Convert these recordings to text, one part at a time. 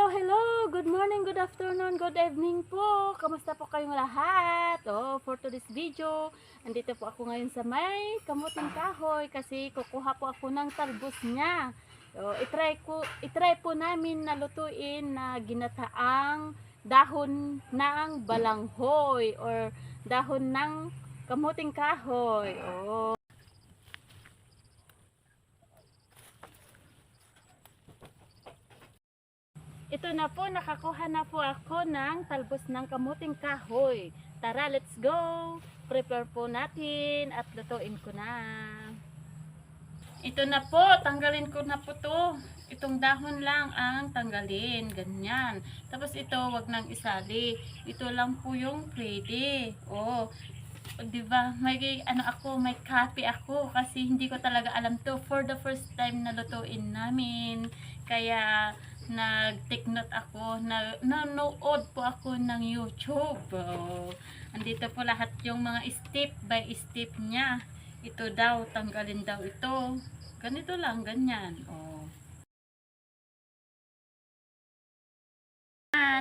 Hello! Good morning, good afternoon, good evening po. Kamusta po kayong lahat? For today's video, andito po ako ngayon sa may kamuting kahoy kasi kukuha po ako ng talbos niya. Itry po namin na lutuin na ginataang dahon ng balanghoy or dahon ng kamuting kahoy. Ito na po, nakakuha na po ako ng talbos ng kamuting kahoy. Tara, let's go! Prepare po natin at lutuin ko na. Ito na po, tanggalin ko na po to. Itong dahon lang ang tanggalin, ganyan. Tapos ito, wag nang isali. Ito lang po yung pwede. Diba? May copy ako kasi hindi ko talaga alam to. For the first time na lutuin namin. Kaya nag-take note ako, nanood po ako ng YouTube. Andito po lahat yung mga step by step niya. Ito daw, tanggalin daw ito. Ganito lang, ganyan.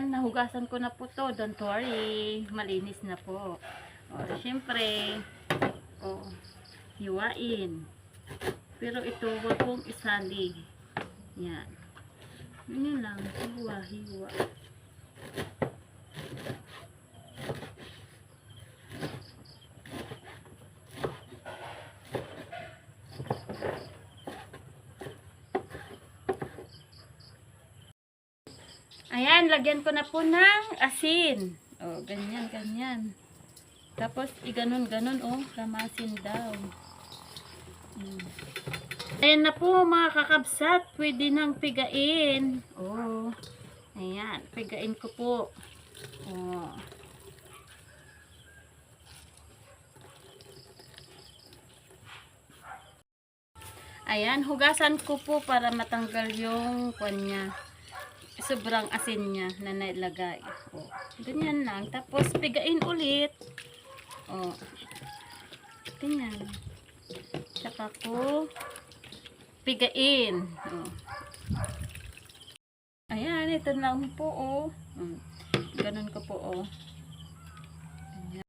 Nahugasan ko na po to. Don't worry. Malinis na po. Siyempre, hiwain. Pero ito, huwag kong isali. Yan. Yun lang, hiwa. Ayan, lagyan ko na po ng asin. Ganyan. Tapos, iganon, lamasin daw. Ayan na po mga kakabsat, pwede nang pigain. Ayan, pigain ko po. Ayan, hugasan ko po para matanggal yung kanya. Sobrang asin niya na nailagay. Ganyan lang. Tapos pigain ulit. Ganyan. Tsaka ko pigain. Ayan, ito lang po, Ganun ko po, Ayan.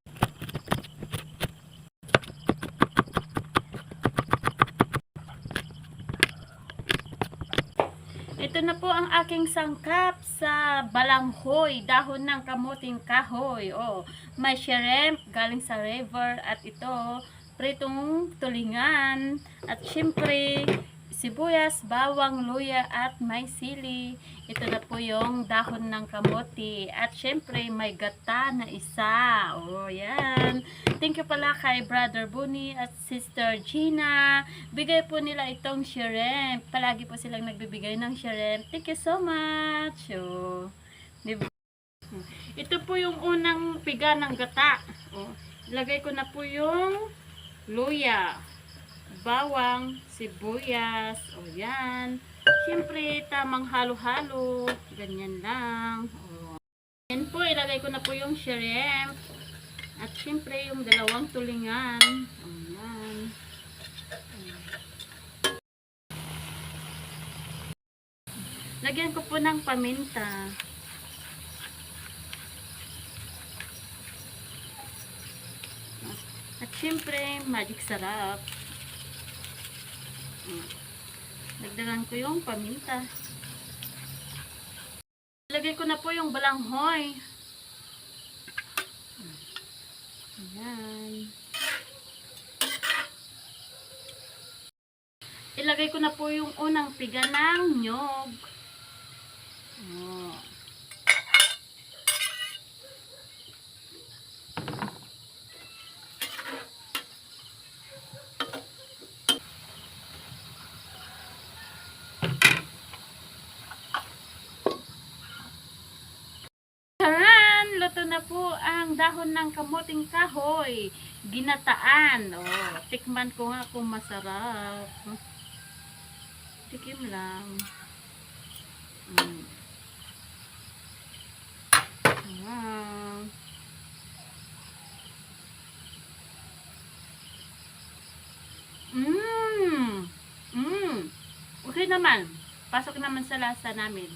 Ito na po ang aking sangkap sa balanghoy, dahon ng kamuting kahoy. May shrimp galing sa river at ito, pritong tulingan at syempre sibuyas, bawang, luya at may sili. Ito na po yung dahon ng kamote. At syempre may gata na isa. Yan. Thank you pala kay Brother Bunny at Sister Gina. Bigay po nila itong shrimp. Palagi po silang nagbibigay ng shrimp. Thank you so much. Diba? Ito po yung unang piga ng gata. Ilagay ko na po yung luya, bawang, sibuyas, yan. Siyempre, tamang halo-halo. Ganyan lang. Yan po, ilagay ko na po yung shrimp. At siyempre, yung dalawang tulingan. Yan. Lagyan ko po ng paminta. At siyempre, magic sarap. Nagdagan ko yung paminta. Ilagay ko na po yung balanghoy. Ayan. Ilagay ko na po yung unang piga ng nyog. Luto na po ang dahon ng kamuting kahoy. Ginataan. Tikman ko nga kung masarap. Tikim lang. Wow. Okay naman. Pasok naman sa lasa namin.